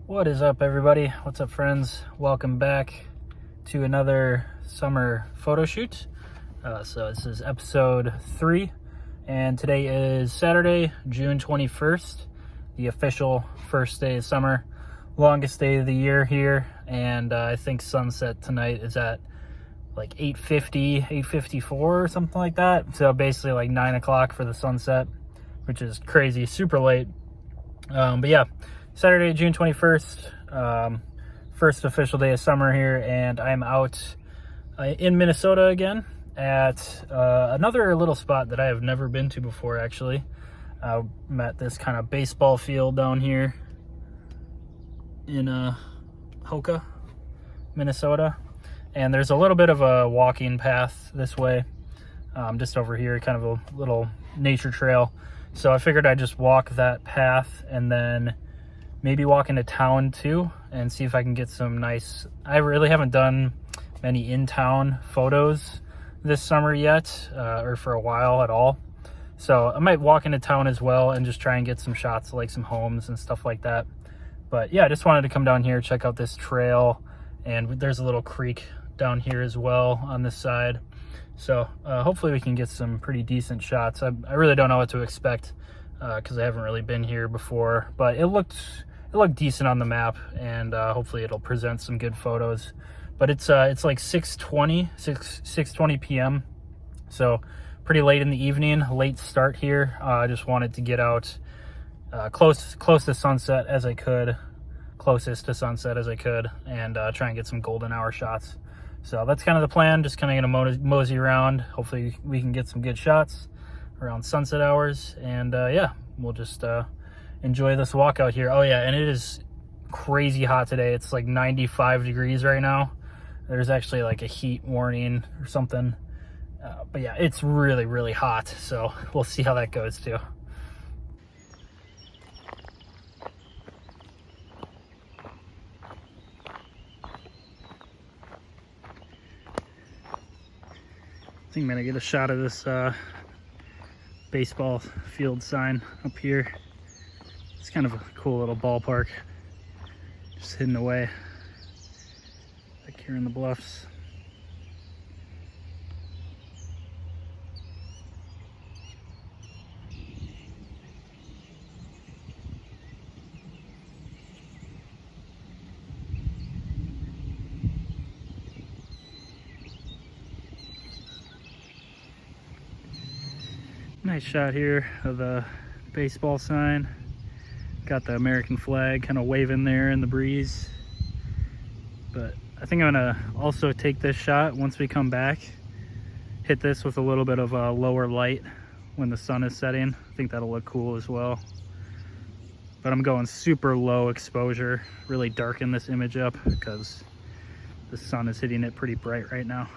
What is up, everybody? What's up, friends? Welcome back to another summer photo shoot. So this is episode 3, and today is Saturday, June 21st, the official first day of summer, longest day of the year here, and I think sunset tonight is at like 8:50, 8:54 or something like that. So basically like 9 o'clock for the sunset, which is crazy, super late. But yeah, Saturday, June 21st, first official day of summer here, and I'm out in Minnesota again at another little spot that I have never been to before, actually. I'm at this kind of baseball field down here in Hoka, Minnesota, and there's a little bit of a walking path this way, just over here, kind of a little nature trail. So I figured I'd just walk that path and then maybe walk into town too and see if I can get some nice... I really haven't done many in-town photos this summer yet, or for a while at all. So I might walk into town as well and just try and get some shots of like some homes and stuff like that. But yeah, I just wanted to come down here, check out this trail, and there's a little creek down here as well on this side. So hopefully we can get some pretty decent shots. I really don't know what to expect because I haven't really been here before, but it looked decent on the map, and hopefully it'll present some good photos. But it's like 6:20 p.m. so pretty late in the evening, late start here. I just wanted to get out close to sunset as I could, closest to sunset as I could, and try and get some golden hour shots. So that's kind of the plan, just kind of gonna mosey around. Hopefully we can get some good shots around sunset hours, and yeah, we'll just enjoy this walk out here. Oh yeah, and it is crazy hot today. It's like 95 degrees right now. There's actually like a heat warning or something. But yeah, it's really hot, so we'll see how that goes too. I think I'm gonna get a shot of this baseball field sign up here. It's kind of a cool little ballpark, just hidden away back here in the bluffs. Nice shot here of the baseball sign. Got the American flag kind of waving there in the breeze. But I think I'm gonna also take this shot once we come back. Hit this with a little bit of a lower light when the sun is setting. I think that'll look cool as well. But I'm going super low exposure, really darken this image up because the sun is hitting it pretty bright right now.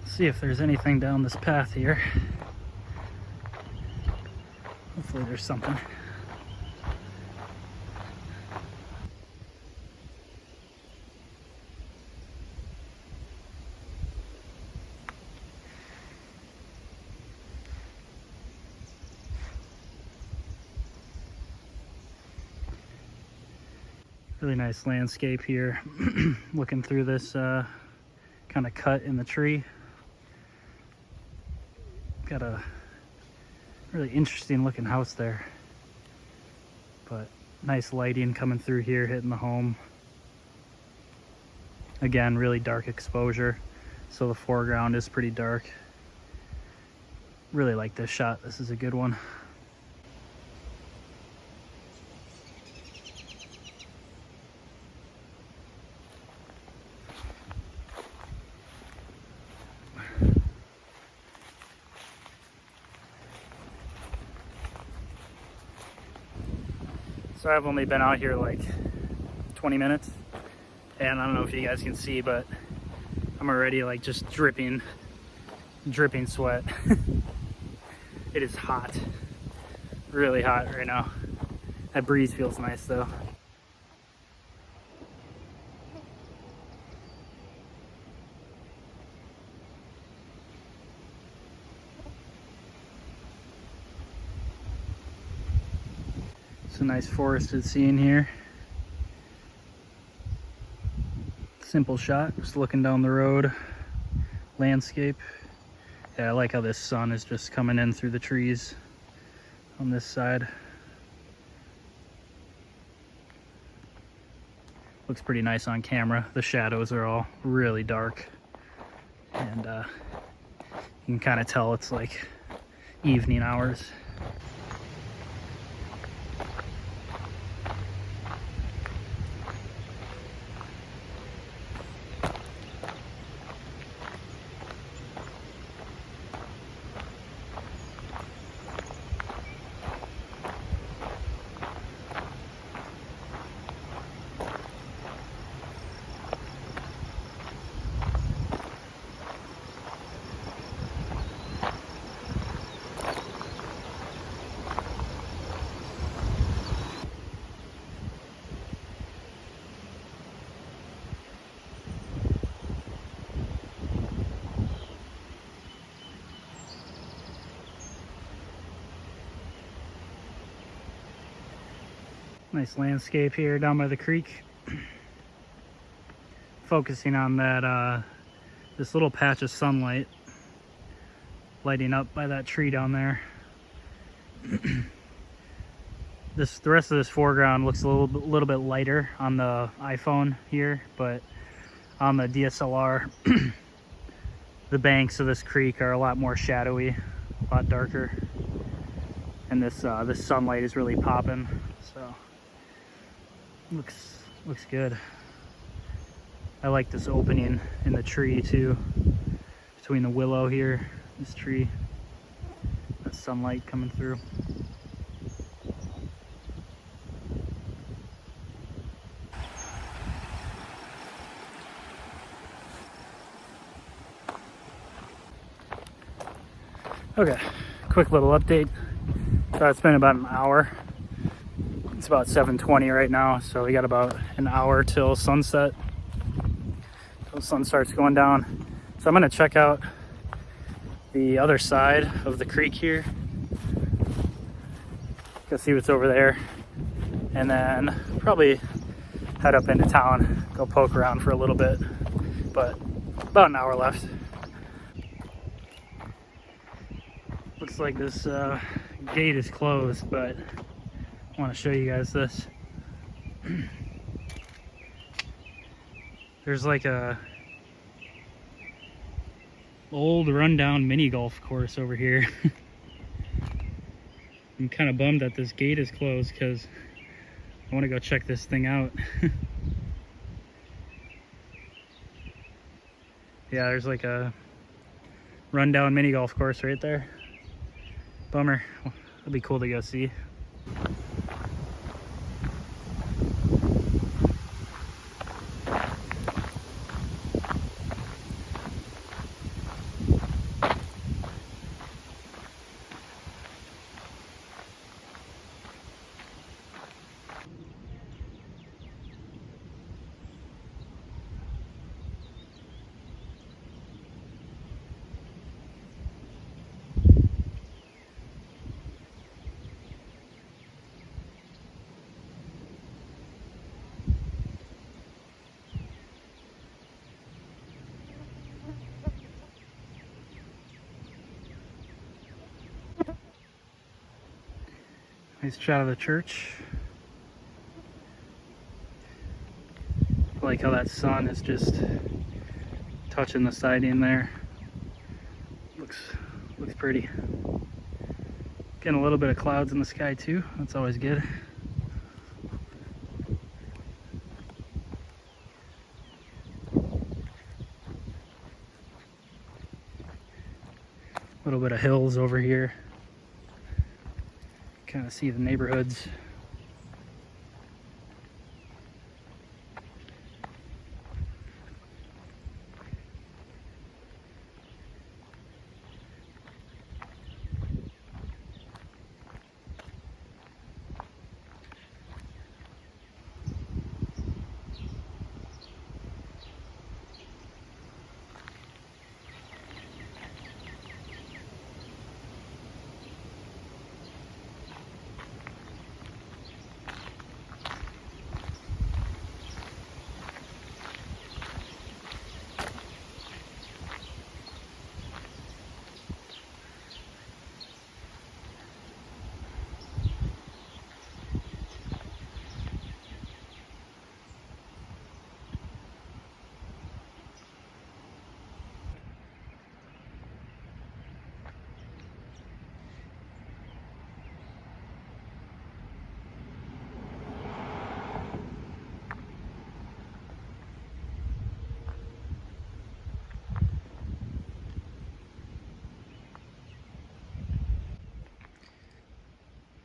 See if there's anything down this path here. Hopefully there's something. Really nice landscape here. Looking through this kind of cut in the tree. Got a really interesting looking house there, but nice lighting coming through here, hitting the home. Again, really dark exposure, so the foreground is pretty dark. Really like this shot. This is a good one. So I've only been out here like 20 minutes. And I don't know if you guys can see, but I'm already like just dripping sweat. It is hot, really hot right now. That breeze feels nice though. It's a nice forested scene here. Simple shot, just looking down the road, landscape. Yeah, I like how this sun is just coming in through the trees on this side. Looks pretty nice on camera. The shadows are all really dark, and you can kind of tell it's like evening hours. Nice landscape here down by the creek. Focusing on that this little patch of sunlight lighting up by that tree down there. The rest of this foreground looks a little bit lighter on the iPhone here, but on the DSLR, the banks of this creek are a lot more shadowy, a lot darker, and this sunlight is really popping. So looks good. I like this opening in the tree too, between the willow here, this tree, that sunlight coming through. Okay, quick little update. So it's been about an hour. It's about 7:20 right now, so we got about an hour till sunset, till the sun starts going down. So I'm gonna check out the other side of the creek here, go see what's over there, and then probably head up into town, go poke around for a little bit, but about an hour left. Looks like this gate is closed, but I want to show you guys this. There's like a old rundown mini golf course over here. I'm kind of bummed that this gate is closed because I want to go check this thing out. Yeah, there's like a rundown mini golf course right there. Bummer. It'd be cool to go see. Nice shot of the church. I like how that sun is just touching the siding there. Looks pretty. Getting a little bit of clouds in the sky too. That's always good. A little bit of hills over here. Kind of see the neighborhoods.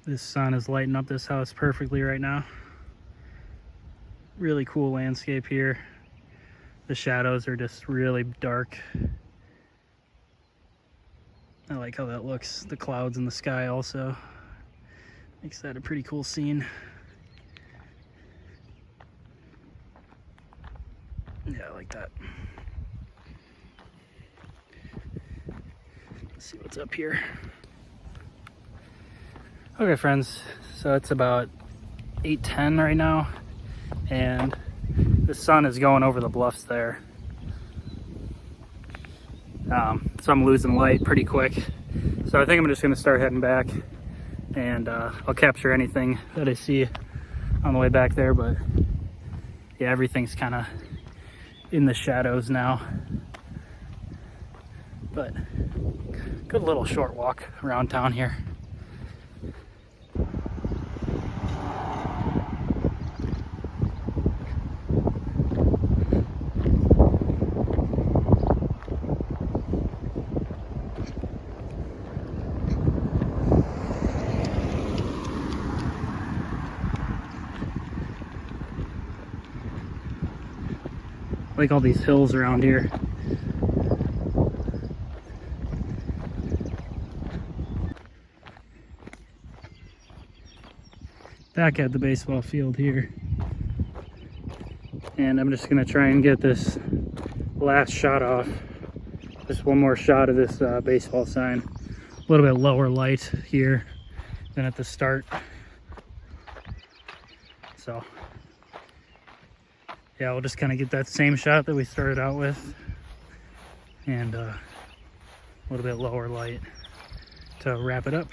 This sun is lighting up this house perfectly right now. Really cool landscape here. The shadows are just really dark. I like how that looks. The clouds in the sky also makes that a pretty cool scene. Yeah, I like that. Let's see what's up here. Okay, friends, so it's about 8:10 right now, and the sun is going over the bluffs there. So I'm losing light pretty quick. So I think I'm just gonna start heading back, and I'll capture anything that I see on the way back there, but yeah, everything's kind of in the shadows now. But good little short walk around town here. Like all these hills around here. Back at the baseball field here. And I'm just gonna try and get this last shot off. Just one more shot of this baseball sign. A little bit lower light here than at the start. So yeah, we'll just kind of get that same shot that we started out with, and a little bit lower light to wrap it up.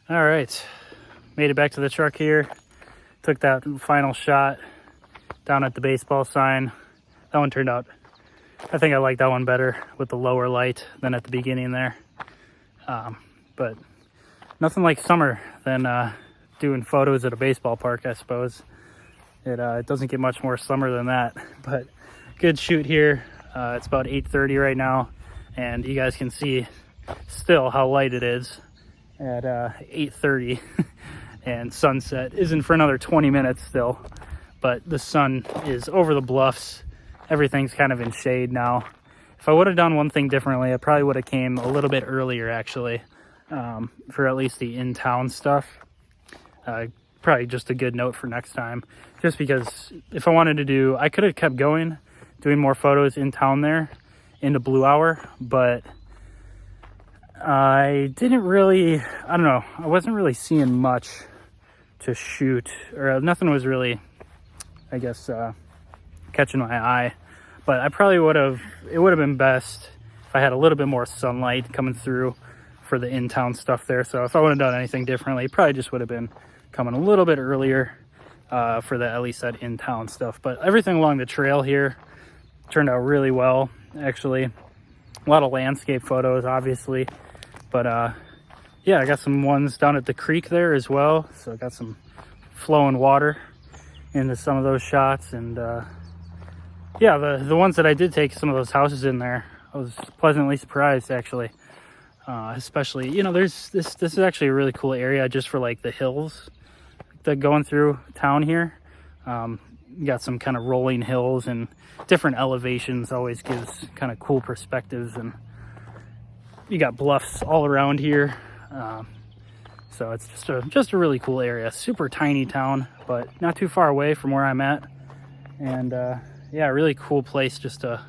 All right, made it back to the truck here. Took that final shot down at the baseball sign. That one turned out, I think I like that one better with the lower light than at the beginning there. But nothing like summer than doing photos at a baseball park, I suppose. It doesn't get much more summer than that, but good shoot here. It's about 8:30 right now, and you guys can see still how light it is at 8:30. And sunset isn't for another 20 minutes still, but the sun is over the bluffs. Everything's kind of in shade now. If I would have done one thing differently, I probably would have came a little bit earlier actually, for at least the in-town stuff. Probably just a good note for next time, just because if I wanted to do, I could have kept going doing more photos in town there into blue hour, but I didn't really, I don't know, I wasn't really seeing much to shoot, or nothing was really, I guess, catching my eye. But I probably would have, it would have been best if I had a little bit more sunlight coming through for the in-town stuff there. So if I would have done anything differently, probably just would have been coming a little bit earlier for the, at least that in-town stuff. But everything along the trail here turned out really well, actually. A lot of landscape photos, obviously. But yeah, I got some ones down at the creek there as well. So I got some flowing water into some of those shots. And yeah, the ones that I did take some of those houses in there, I was pleasantly surprised actually. Especially, you know, this is actually a really cool area just for like the hills that going through town here. You got some kind of rolling hills and different elevations, always gives kind of cool perspectives, and you got bluffs all around here. So it's just a really cool area. Super tiny town, but not too far away from where I'm at. And yeah, really cool place just to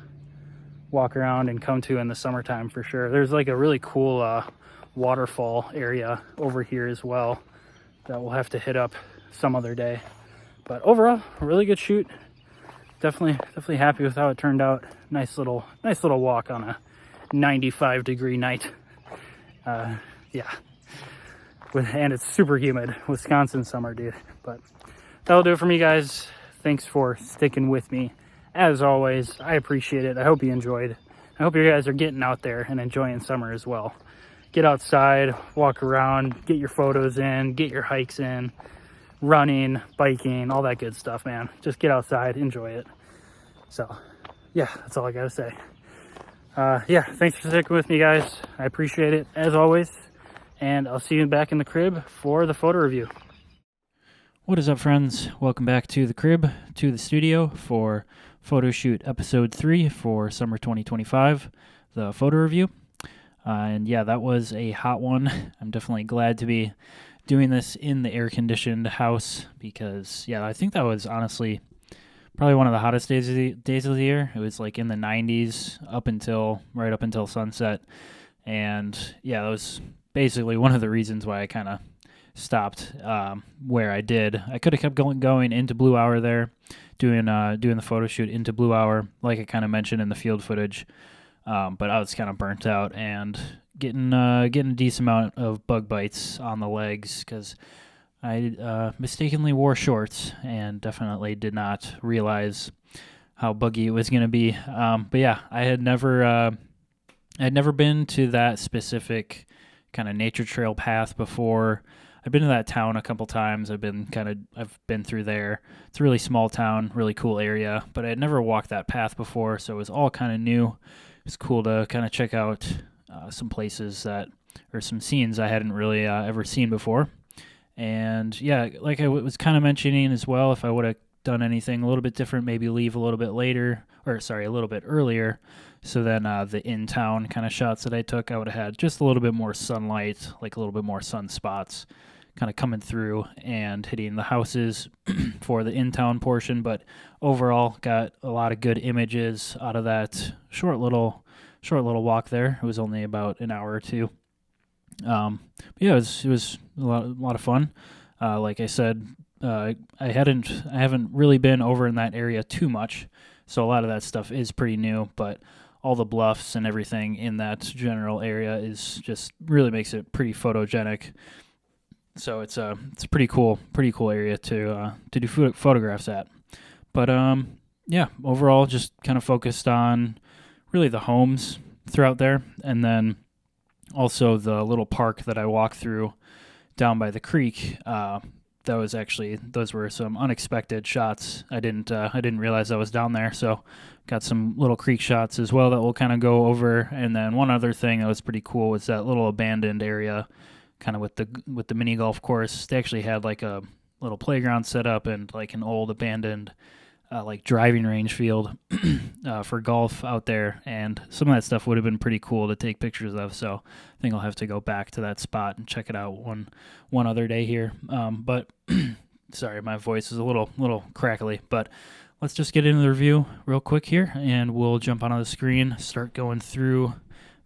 walk around and come to in the summertime for sure. There's like a really cool waterfall area over here as well that we'll have to hit up some other day. But overall, a really good shoot. definitely happy with how it turned out. Nice little walk on a 95-degree night. Yeah, and it's super humid. Wisconsin summer, dude. But that'll do it for me, guys. Thanks for sticking with me. As always, I appreciate it. I hope you enjoyed. I hope you guys are getting out there and enjoying summer as well. Get outside, walk around, get your photos in, get your hikes in, running, biking, all that good stuff, man. Just get outside, enjoy it. So, yeah, that's all I gotta say. Yeah, thanks for sticking with me, guys. I appreciate it, as always. And I'll see you back in the crib for the photo review. What is up, friends? Welcome back to the crib, to the studio for Photoshoot episode 3 for summer 2025, the photo review. And yeah, that was a hot one. I'm definitely glad to be doing this in the air-conditioned house because, yeah, I think that was honestly probably one of the hottest days of the year. It was like in the 90s right up until sunset. And yeah, that was basically one of the reasons why I kind of stopped where I did. I could have kept going into Blue Hour there, doing the photo shoot into Blue Hour, like I kind of mentioned in the field footage. But I was kind of burnt out and getting a decent amount of bug bites on the legs because I mistakenly wore shorts and definitely did not realize how buggy it was going to be. But yeah, I had never been to that specific kind of nature trail path before. I've been to that town a couple times. I've been through there. It's a really small town, really cool area, but I had never walked that path before, so it was all kind of new. It was cool to kind of check out some places or some scenes I hadn't really ever seen before. And yeah, like I was kind of mentioning as well, if I would have done anything a little bit different, maybe leave a little bit earlier. So then the in-town kind of shots that I took, I would have had just a little bit more sunlight, like a little bit more sunspots kind of coming through and hitting the houses for the in-town portion. But overall, got a lot of good images out of that short little walk there. It was only about an hour or two. But yeah, it was a lot of fun. Like I said, I haven't really been over in that area too much, so a lot of that stuff is pretty new. But all the bluffs and everything in that general area is just really makes it pretty photogenic. So it's a pretty cool area to do photographs at. But yeah, overall, just kind of focused on really the homes throughout there, and then also the little park that I walked through down by the creek. Those were some unexpected shots. I didn't realize I was down there, so got some little creek shots as well that we'll kind of go over. And then one other thing that was pretty cool was that little abandoned area, kind of with the mini golf course. They actually had like a little playground set up and like an old abandoned like driving range field for golf out there, and some of that stuff would have been pretty cool to take pictures of. So I think I'll have to go back to that spot and check it out one other day here. But sorry, my voice is a little crackly, but let's just get into the review real quick here, and we'll jump onto the screen, start going through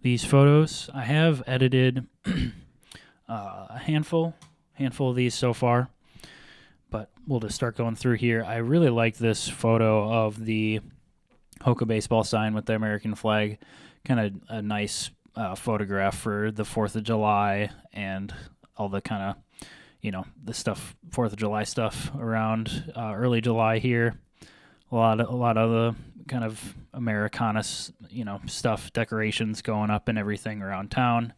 these photos. I have edited a handful of these so far, but we'll just start going through here. I really like this photo of the Hoka baseball sign with the American flag. Kind of a nice photograph for the 4th of July and all the kind of, the stuff, 4th of July stuff around early July here. A lot of the kind of Americana, stuff, decorations going up and everything around town.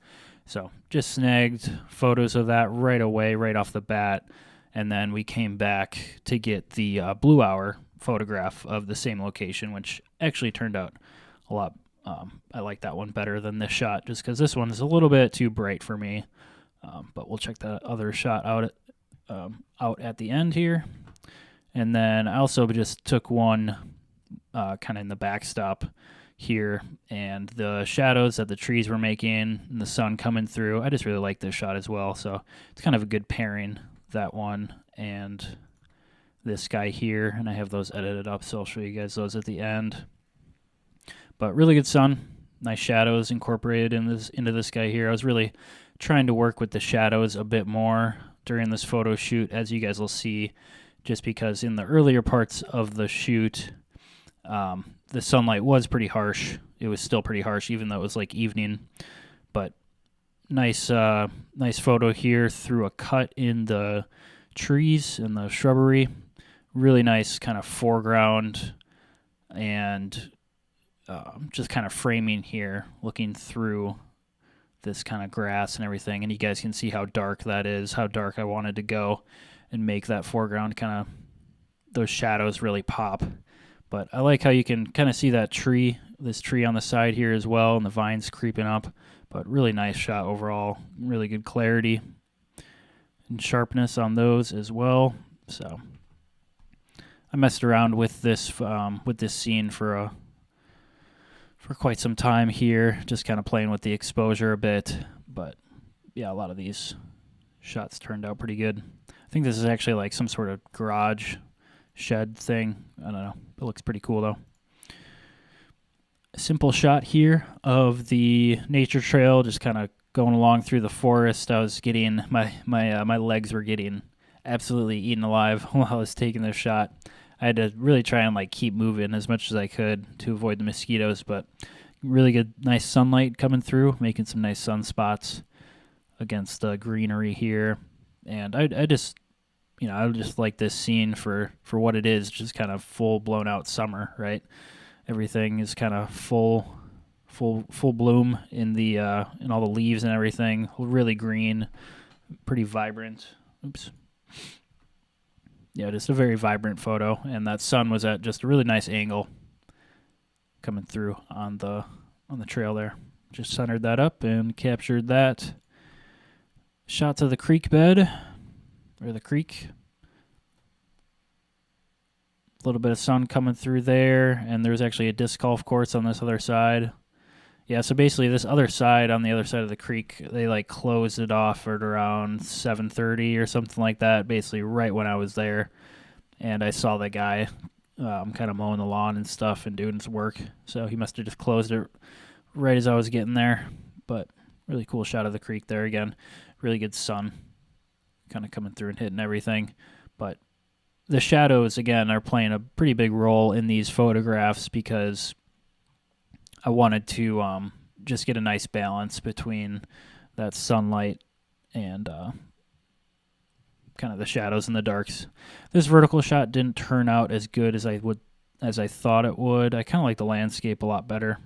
So just snagged photos of that right away, right off the bat. And then we came back to get the Blue Hour photograph of the same location, which actually turned out a lot. I like that one better than this shot, just because this one is a little bit too bright for me. But we'll check that other shot out at the end here. And then I also just took one kind of in the backstop here, and the shadows that the trees were making and the sun coming through. I just really like this shot as well. So it's kind of a good pairing, that one and this guy here, and I have those edited up, so I'll show you guys those at the end. But really good sun, nice shadows incorporated into this guy here. I was really trying to work with the shadows a bit more during this photo shoot, as you guys will see, just because in the earlier parts of the shoot The sunlight was pretty harsh. It was still pretty harsh, even though it was like evening. But nice photo here through a cut in the trees and the shrubbery. Really nice kind of foreground and just kind of framing here, looking through this kind of grass and everything. And you guys can see how dark that is, how dark I wanted to go and make that foreground kind of, those shadows really pop. But I like how you can kind of see that tree, this tree on the side here as well, and the vines creeping up. But really nice shot overall. Really good clarity and sharpness on those as well. So I messed around with this scene for quite some time here, just kind of playing with the exposure a bit. But yeah, a lot of these shots turned out pretty good. I think this is actually like some sort of garage shed thing. I don't know. It looks pretty cool though. A simple shot here of the nature trail, just kind of going along through the forest. I was getting my legs were getting absolutely eaten alive while I was taking this shot. I had to really try and like keep moving as much as I could to avoid the mosquitoes, but really good, nice sunlight coming through, making some nice sunspots against the greenery here. And I just like this scene for what it is, just kind of full blown out summer, right? Everything is kind of full bloom in all the leaves and everything. Really green, pretty vibrant. Oops. Yeah, just a very vibrant photo, and that sun was at just a really nice angle coming through on the trail there. Just centered that up and captured that. Shots of the creek bed, or the creek. A little bit of sun coming through there, and there's actually a disc golf course on this other side. Yeah, so basically this other side, on the other side of the creek, they like closed it off at around 7:30 or something like that, basically right when I was there. And I saw the guy kind of mowing the lawn and stuff and doing his work. So he must have just closed it right as I was getting there. But really cool shot of the creek there again. Really good sun kind of coming through and hitting everything. But the shadows, again, are playing a pretty big role in these photographs because I wanted to just get a nice balance between that sunlight and kind of the shadows and the darks. This vertical shot didn't turn out as good as I thought it would. I kind of like the landscape a lot better,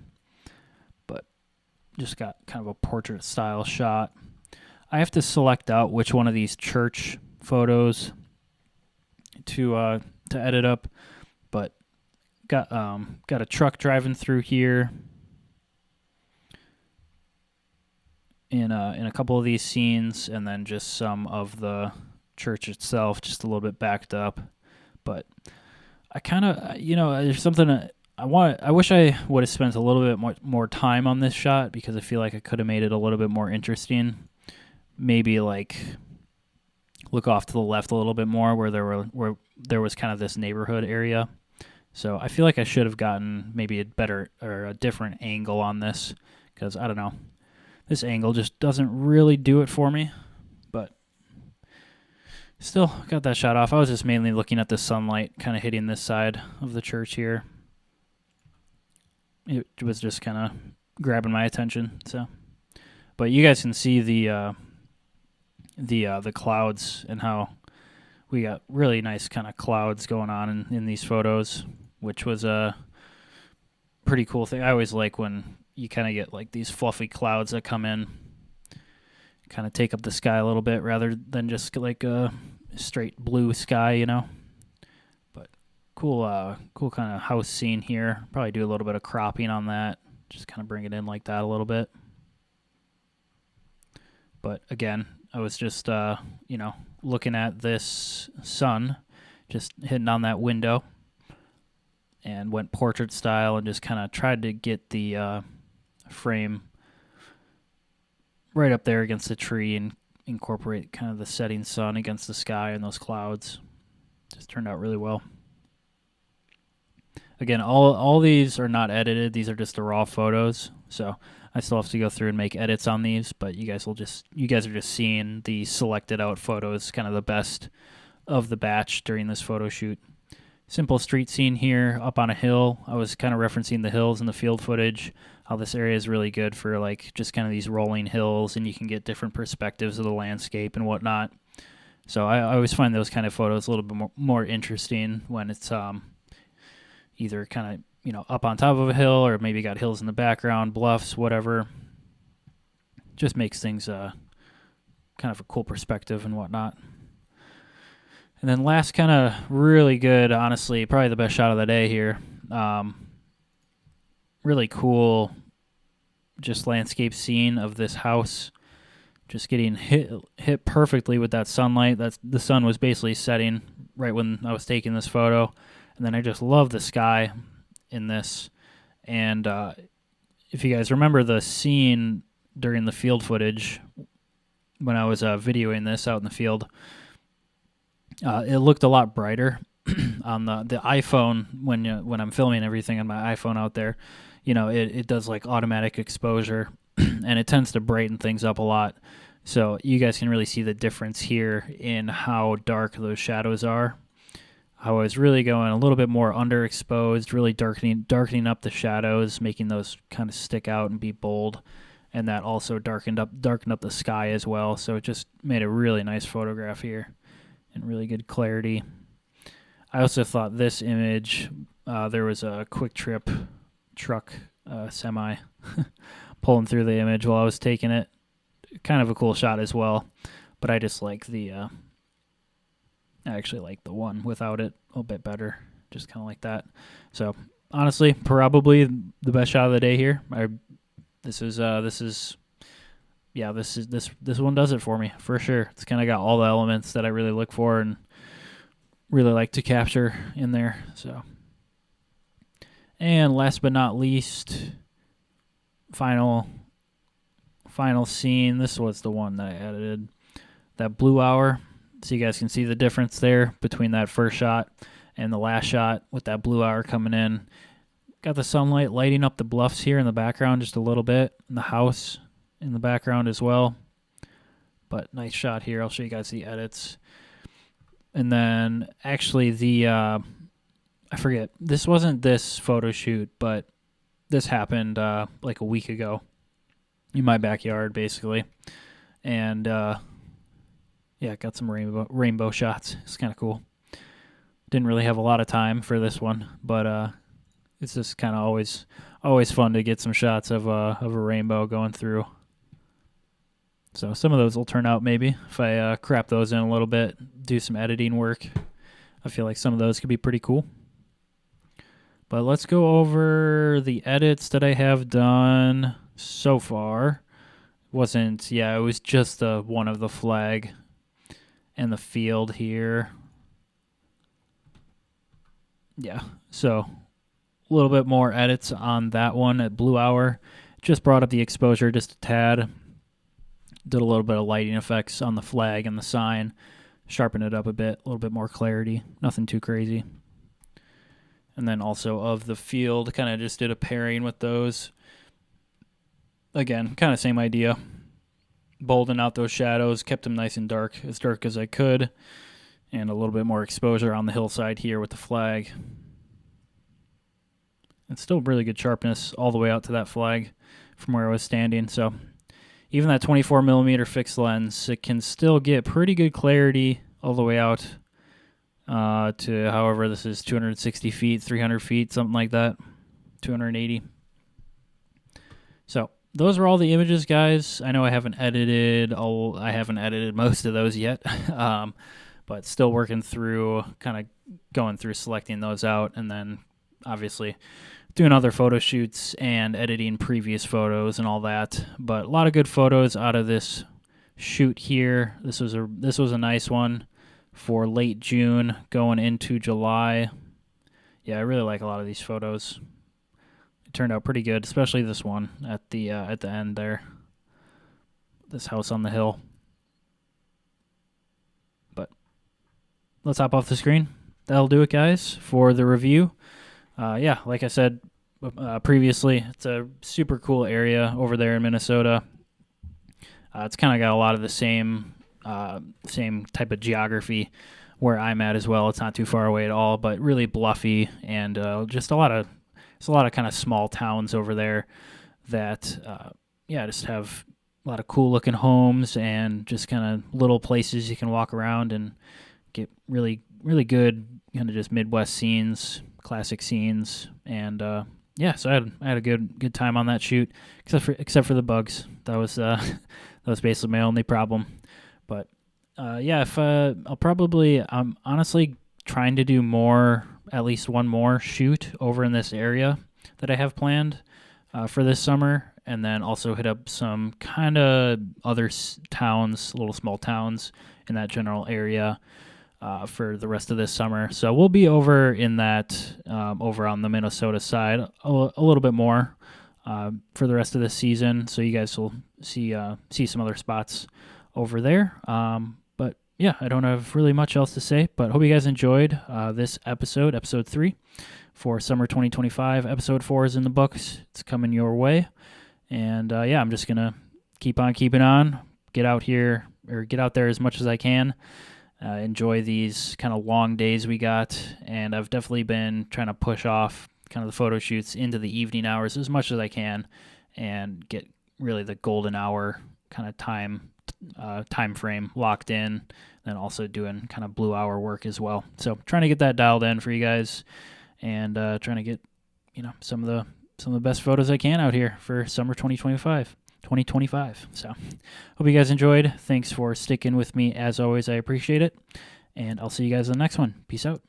but just got kind of a portrait style shot. I have to select out which one of these church photos to edit up, but got a truck driving through here in a couple of these scenes, and then just some of the church itself, just a little bit backed up. But I kind of, there's something I wish I would have spent a little bit more time on this shot, because I feel like I could have made it a little bit more interesting. Maybe like look off to the left a little bit more where there was kind of this neighborhood area. So I feel like I should have gotten maybe a better or a different angle on this, because I don't know, this angle just doesn't really do it for me. But still got that shot off. I was just mainly looking at the sunlight kind of hitting this side of the church here. It was just kind of grabbing my attention. So, but you guys can see the clouds and how we got really nice kind of clouds going on in these photos, which was a pretty cool thing. I always like when you kind of get like these fluffy clouds that come in, kind of take up the sky a little bit rather than just like a straight blue sky, But cool kind of house scene here. Probably do a little bit of cropping on that, just kind of bring it in like that a little bit. But again, I was just, looking at this sun, just hitting on that window, and went portrait style and just kind of tried to get the frame right up there against the tree and incorporate kind of the setting sun against the sky and those clouds. Just turned out really well. Again, all these are not edited. These are just the raw photos. So I still have to go through and make edits on these, but you guys are just seeing the selected out photos, kind of the best of the batch during this photo shoot. simple street scene here up on a hill. I was kind of referencing the hills in the field footage, how this area is really good for like just kind of these rolling hills, and you can get different perspectives of the landscape and whatnot. So I always find those kind of photos a little bit more interesting when it's either kind of, you know, up on top of a hill, or maybe got hills in the background, bluffs, whatever. Just makes things kind of a cool perspective and whatnot. And then last kind of really good, honestly, probably the best shot of the day here. Really cool just landscape scene of this house. Just getting hit perfectly with that sunlight. The sun was basically setting right when I was taking this photo. And then I just love the sky in this. And if you guys remember the scene during the field footage when I was videoing this out in the field, it looked a lot brighter on the iPhone when I'm filming everything on my iPhone out there. You know, it does like automatic exposure, and it tends to brighten things up a lot. So you guys can really see the difference here in how dark those shadows are. How I was really going a little bit more underexposed, really darkening up the shadows, making those kind of stick out and be bold. And that also darkened up the sky as well. So it just made a really nice photograph here. And really good clarity. I also thought this image, there was a quick trip truck semi pulling through the image while I was taking it. Kind of a cool shot as well, but I just like I actually like the one without it a bit better, just kind of like that. So honestly, probably the best shot of the day here. This one does it for me for sure. It's kind of got all the elements that I really look for and really like to capture in there. So, and last but not least, final scene. This was the one that I edited, that blue hour. So you guys can see the difference there between that first shot and the last shot with that blue hour coming in. Got the sunlight lighting up the bluffs here in the background just a little bit, and the house in the background as well. But nice shot here. I'll show you guys the edits. And then actually I forget, this wasn't this photo shoot, but this happened like a week ago in my backyard basically. And yeah, got some rainbow shots. It's kind of cool. Didn't really have a lot of time for this one, but it's just kind of always fun to get some shots of a rainbow going through. So some of those will turn out maybe if I crop those in a little bit, do some editing work. I feel like some of those could be pretty cool. But let's go over the edits that I have done so far. It was just the one of the flag and the field here. Yeah, so a little bit more edits on that one at Blue Hour. Just brought up the exposure just a tad. Did a little bit of lighting effects on the flag and the sign. Sharpened it up a bit, a little bit more clarity. Nothing too crazy. And then also of the field, kind of just did a pairing with those. Again, kind of same idea. Bolden out those shadows, kept them nice and dark as I could. And a little bit more exposure on the hillside here with the flag. It's still really good sharpness all the way out to that flag from where I was standing. So even that 24mm fixed lens, it can still get pretty good clarity all the way out to, however, this is 260 feet, 300 feet, something like that, 280. So those are all the images, guys. I know I haven't edited most of those yet, but still working through, kind of going through selecting those out, and then obviously doing other photo shoots and editing previous photos and all that. But a lot of good photos out of this shoot here. This was a nice one for late June going into July. Yeah, I really like a lot of these photos. It turned out pretty good, especially this one at the end there. This house on the hill. But let's hop off the screen. That'll do it, guys, for the review. Yeah, like I said previously, it's a super cool area over there in Minnesota. It's kind of got a lot of the same type of geography where I'm at as well. It's not too far away at all, but really bluffy, and just a lot of kind of small towns over there that just have a lot of cool looking homes and just kind of little places you can walk around and get really good kind of just Midwest scenes, classic scenes, and so I had a good time on that shoot, except for the bugs. That was that was basically my only problem. But if I'm honestly trying to do at least one more shoot over in this area that I have planned for this summer, and then also hit up some kind of other towns, little small towns in that general area for the rest of this summer. So we'll be over in that, over on the Minnesota side a little bit more for the rest of this season. So you guys will see some other spots over there. But yeah, I don't have really much else to say, but hope you guys enjoyed this episode 3 for summer 2025. Episode 4 is in the books. It's coming your way. And I'm just going to keep on keeping on, get out there as much as I can. Enjoy these kind of long days we got, and I've definitely been trying to push off kind of the photo shoots into the evening hours as much as I can, and get really the golden hour kind of time frame locked in, and also doing kind of blue hour work as well. So trying to get that dialed in for you guys, and trying to get some of the best photos I can out here for summer 2025. So hope you guys enjoyed. Thanks for sticking with me as always. I appreciate it. And I'll see you guys in the next one. Peace out.